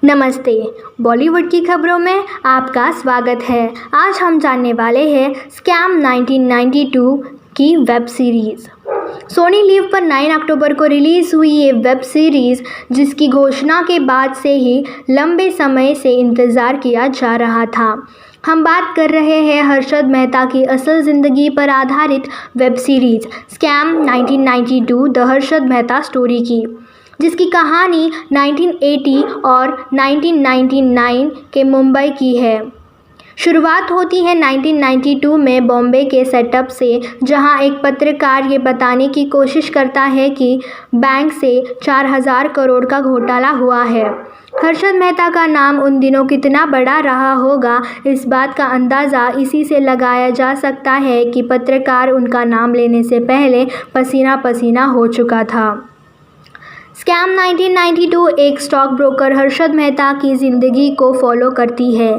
नमस्ते। बॉलीवुड की खबरों में आपका स्वागत है। आज हम जानने वाले हैं स्कैम 1992 की वेब सीरीज़। सोनी लिव पर 9 अक्टूबर को रिलीज़ हुई ये वेब सीरीज़, जिसकी घोषणा के बाद से ही लंबे समय से इंतज़ार किया जा रहा था। हम बात कर रहे हैं हर्षद मेहता की असल ज़िंदगी पर आधारित web series scam 1992 the Harshad Mehta story की, जिसकी कहानी 1980 और 1999 के मुंबई की है। शुरुआत होती है 1992 में बॉम्बे के सेटअप से, जहां एक पत्रकार ये बताने की कोशिश करता है कि बैंक से 4000 करोड़ का घोटाला हुआ है। हर्षद मेहता का नाम उन दिनों कितना बड़ा रहा होगा, इस बात का अंदाज़ा इसी से लगाया जा सकता है कि पत्रकार उनका नाम लेने से पहले पसीना पसीना हो चुका था। स्कैम 1992 एक स्टॉक ब्रोकर हर्षद मेहता की ज़िंदगी को फॉलो करती है,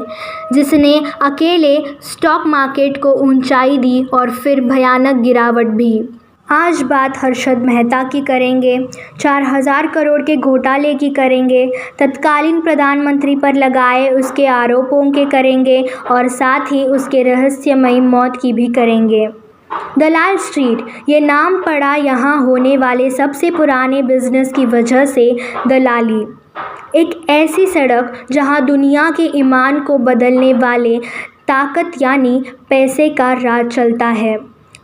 जिसने अकेले स्टॉक मार्केट को ऊंचाई दी और फिर भयानक गिरावट भी। आज बात हर्षद मेहता की करेंगे, 4000 करोड़ के घोटाले की करेंगे, तत्कालीन प्रधानमंत्री पर लगाए उसके आरोपों के करेंगे और साथ ही उसके रहस्यमयी मौत की भी करेंगे। दलाल स्ट्रीट, ये नाम पड़ा यहाँ होने वाले सबसे पुराने बिजनेस की वजह से। दलाली एक ऐसी सड़क जहाँ दुनिया के ईमान को बदलने वाले ताकत यानी पैसे का राज चलता है,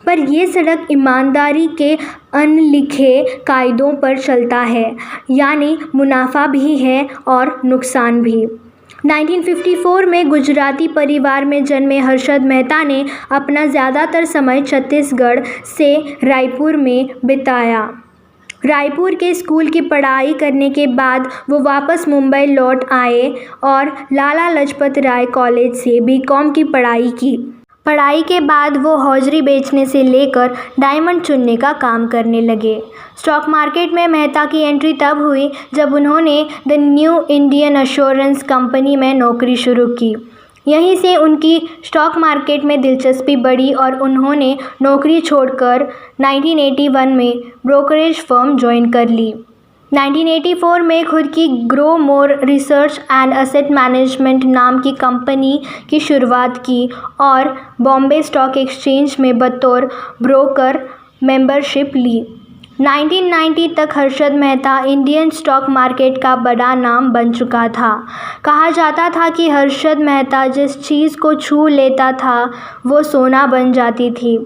पर ये सड़क ईमानदारी के अनलिखे कायदों पर चलता है, यानी मुनाफा भी है और नुकसान भी। 1954 में गुजराती परिवार में जन्मे हर्षद मेहता ने अपना ज़्यादातर समय छत्तीसगढ़ से रायपुर में बिताया। रायपुर के स्कूल की पढ़ाई करने के बाद वो वापस मुंबई लौट आए और लाला लाजपत राय कॉलेज से बीकॉम की पढ़ाई की। पढ़ाई के बाद वो हौजरी बेचने से लेकर डायमंड चुनने का काम करने लगे। स्टॉक मार्केट में मेहता की एंट्री तब हुई जब उन्होंने the new Indian assurance company में नौकरी शुरू की। यहीं से उनकी स्टॉक मार्केट में दिलचस्पी बढ़ी और उन्होंने नौकरी छोड़कर 1981 में ब्रोकरेज फर्म ज्वाइन कर ली। 1984 में खुद की grow more research and asset management नाम की कंपनी की शुरुआत की और बॉम्बे स्टॉक एक्सचेंज में बतौर ब्रोकर मेंबरशिप ली। 1990 तक Harshad Mehta Indian stock market का बड़ा नाम बन चुका था। कहा जाता था कि हर्षद मेहता जिस चीज़ को छू लेता था वो सोना बन जाती थी।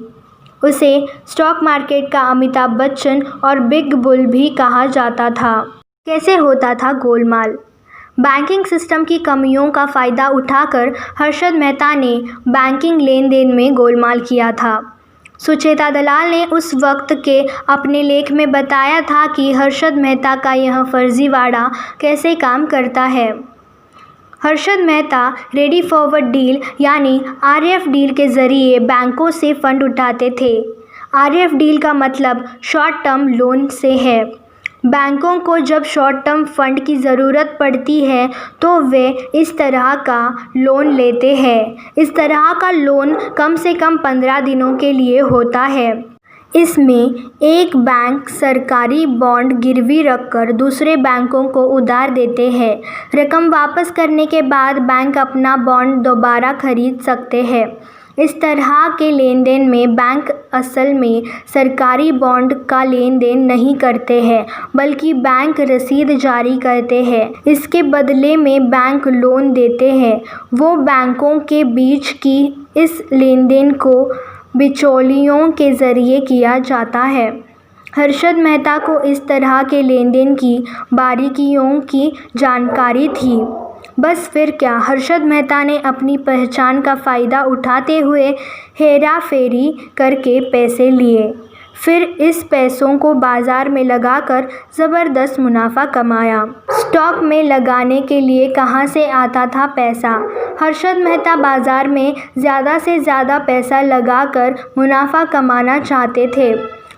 उसे स्टॉक मार्केट का अमिताभ बच्चन और बिग बुल भी कहा जाता था। कैसे होता था गोलमाल? बैंकिंग सिस्टम की कमियों का फ़ायदा उठाकर हर्षद मेहता ने बैंकिंग लेन देन में गोलमाल किया था। सुचेता दलाल ने उस वक्त के अपने लेख में बताया था कि हर्षद मेहता का यह फर्जीवाड़ा कैसे काम करता है। Harshad Mehta ready forward deal यानी आरएफ डील के ज़रिए बैंकों से फ़ंड उठाते थे। आरएफ डील का मतलब शॉर्ट टर्म लोन से है। बैंकों को जब शॉर्ट टर्म फंड की ज़रूरत पड़ती है तो वे इस तरह का लोन लेते हैं। इस तरह का लोन कम से कम 15 दिनों के लिए होता है। इसमें एक बैंक सरकारी बॉन्ड गिरवी रखकर दूसरे बैंकों को उधार देते हैं। रकम वापस करने के बाद बैंक अपना बॉन्ड दोबारा खरीद सकते हैं। इस तरह के लेन देन में बैंक असल में सरकारी बॉन्ड का लेन देन नहीं करते हैं, बल्कि बैंक रसीद जारी करते हैं। इसके बदले में बैंक लोन देते हैं। वो बैंकों के बीच की इस लेन देन को बिचौलियों के ज़रिए किया जाता है। हर्षद मेहता को इस तरह के लेन देन की बारीकियों की जानकारी थी। बस फिर क्या, हर्षद मेहता ने अपनी पहचान का फ़ायदा उठाते हुए हेरा फेरी करके पैसे लिए, फिर इस पैसों को बाज़ार में लगाकर ज़बरदस्त मुनाफा कमाया। स्टॉक में लगाने के लिए कहाँ से आता था पैसा? हर्षद मेहता बाज़ार में ज़्यादा से ज़्यादा पैसा लगाकर मुनाफा कमाना चाहते थे,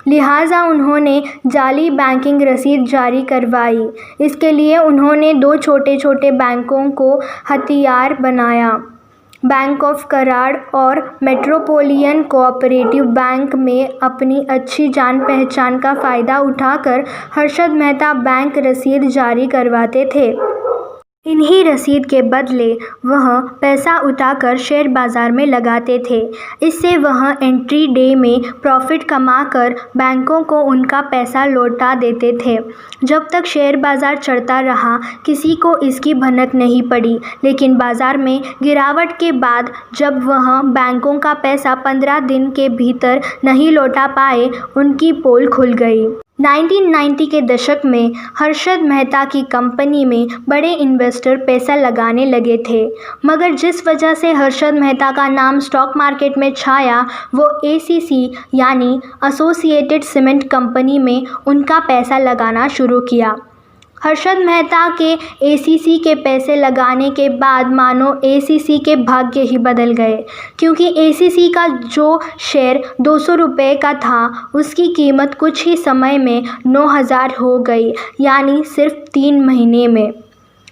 लिहाजा उन्होंने जाली बैंकिंग रसीद जारी करवाई। इसके लिए उन्होंने 2 छोटे छोटे बैंकों को हथियार बनाया। बैंक ऑफ कराड़ और मेट्रोपोलियन कोऑपरेटिव बैंक में अपनी अच्छी जान पहचान का फ़ायदा उठाकर हर्षद मेहता बैंक रसीद जारी करवाते थे। इन्हीं रसीद के बदले वह पैसा उठाकर शेयर बाज़ार में लगाते थे। इससे वह एंट्री डे में प्रॉफिट कमाकर बैंकों को उनका पैसा लौटा देते थे। जब तक शेयर बाज़ार चढ़ता रहा, किसी को इसकी भनक नहीं पड़ी, लेकिन बाज़ार में गिरावट के बाद जब वह बैंकों का पैसा 15 दिन के भीतर नहीं लौटा पाए, उनकी पोल खुल गई। 1990 के दशक में हर्षद मेहता की कंपनी में बड़े इन्वेस्टर पैसा लगाने लगे थे, मगर जिस वजह से हर्षद मेहता का नाम स्टॉक मार्केट में छाया, वो ACC यानी एसोसिएटेड सीमेंट कंपनी में उनका पैसा लगाना शुरू किया। हर्षद मेहता के ACC के पैसे लगाने के बाद मानो ACC के भाग्य ही बदल गए, क्योंकि ACC का जो शेयर 200 रुपये का था, उसकी कीमत कुछ ही समय में 9,000 हो गई, यानी सिर्फ 3 महीने में।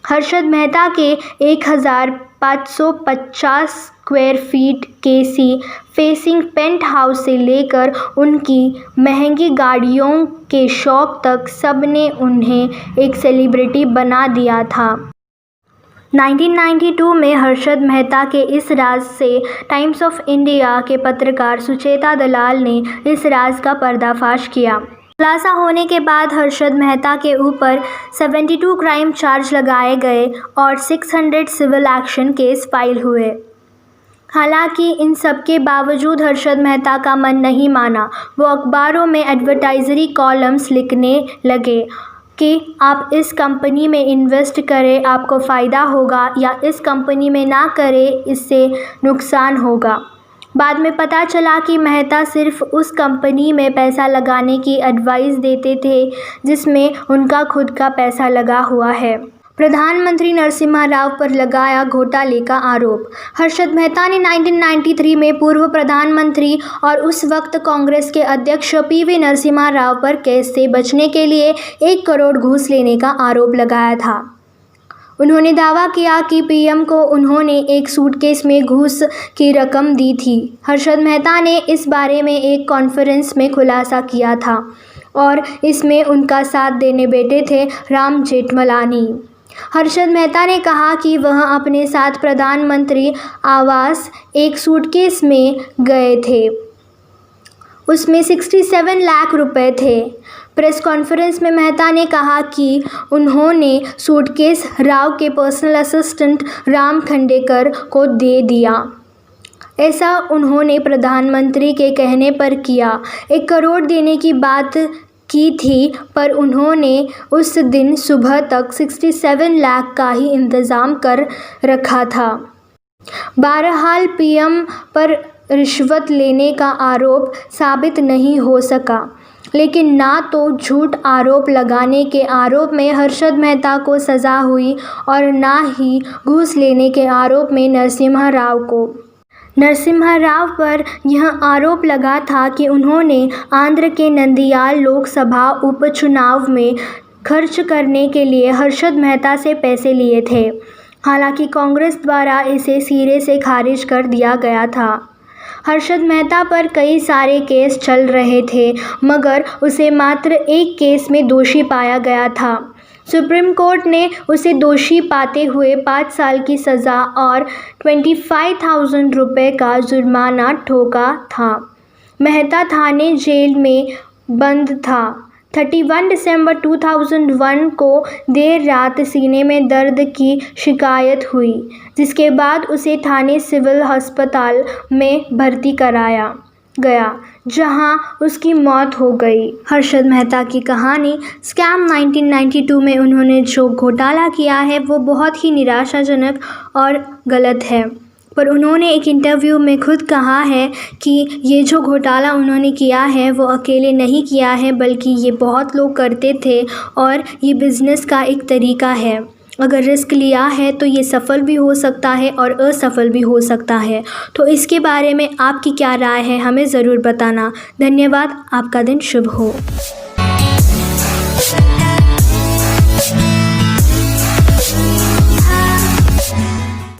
हर्षद मेहता के 1,550 square feet KC facing penthouse से लेकर उनकी महंगी गाड़ियों के शौक तक सबने उन्हें एक सेलिब्रिटी बना दिया था। 1992 में हर्षद मेहता के इस राज से टाइम्स ऑफ इंडिया के पत्रकार सुचेता दलाल ने इस राज का पर्दाफाश किया। खुलासा होने के बाद हर्षद मेहता के ऊपर 72 क्राइम चार्ज लगाए गए और 600 सिविल एक्शन केस फाइल हुए। हालांकि इन सब के बावजूद हर्षद मेहता का मन नहीं माना। वो अखबारों में एडवर्टाइजरी कॉलम्स लिखने लगे कि आप इस कंपनी में इन्वेस्ट करें, आपको फ़ायदा होगा, या इस कंपनी में ना करें, इससे नुकसान होगा। बाद में पता चला कि मेहता सिर्फ उस कंपनी में पैसा लगाने की एडवाइस देते थे जिसमें उनका खुद का पैसा लगा हुआ है। प्रधानमंत्री नरसिम्हा राव पर लगाया घोटाले का आरोप। हर्षद मेहता ने 1993 में पूर्व प्रधानमंत्री और उस वक्त कांग्रेस के अध्यक्ष PV नरसिम्हा राव पर केस से बचने के लिए 1 करोड़ घूस लेने का आरोप लगाया था। उन्होंने दावा किया कि PM को उन्होंने एक सूटकेस में घूस की रकम दी थी। हर्षद मेहता ने इस बारे में एक कॉन्फ्रेंस में खुलासा किया था और इसमें उनका साथ देने बैठे थे राम जेठमलानी। हर्षद मेहता ने कहा कि वह अपने साथ प्रधानमंत्री आवास एक सूटकेस में गए थे, उसमें 67 लाख रुपए थे। प्रेस कॉन्फ्रेंस में मेहता ने कहा कि उन्होंने सूटकेस राव के पर्सनल असिस्टेंट राम खंडेकर को दे दिया। ऐसा उन्होंने प्रधानमंत्री के कहने पर किया। 1 करोड़ देने की बात की थी, पर उन्होंने उस दिन सुबह तक 67 लाख का ही इंतज़ाम कर रखा था। बहरहाल PM पर रिश्वत लेने का आरोप साबित नहीं हो सका, लेकिन ना तो झूठ आरोप लगाने के आरोप में हर्षद मेहता को सज़ा हुई और ना ही घूस लेने के आरोप में नरसिम्हा राव को। नरसिम्हा राव पर यह आरोप लगा था कि उन्होंने आंध्र के नंदियाल लोकसभा उपचुनाव में खर्च करने के लिए हर्षद मेहता से पैसे लिए थे। हालांकि कांग्रेस द्वारा इसे सिरे से खारिज कर दिया गया था। हर्षद मेहता पर कई सारे केस चल रहे थे, मगर उसे मात्र एक केस में दोषी पाया गया था। सुप्रीम कोर्ट ने उसे दोषी पाते हुए 5 साल की सज़ा और 25,000 रुपये का जुर्माना ठोका था। मेहता थाने जेल में बंद था। 31 दिसंबर 2001 को देर रात सीने में दर्द की शिकायत हुई, जिसके बाद उसे थाने सिविल अस्पताल में भर्ती कराया गया, जहां उसकी मौत हो गई। हर्षद मेहता की कहानी स्कैम 1992 में उन्होंने जो घोटाला किया है वो बहुत ही निराशाजनक और गलत है, पर उन्होंने एक इंटरव्यू में खुद कहा है कि ये जो घोटाला उन्होंने किया है वो अकेले नहीं किया है, बल्कि ये बहुत लोग करते थे और ये बिज़नेस का एक तरीका है। अगर रिस्क लिया है तो ये सफल भी हो सकता है और असफल भी हो सकता है। तो इसके बारे में आपकी क्या राय है, हमें ज़रूर बताना। धन्यवाद। आपका दिन शुभ हो।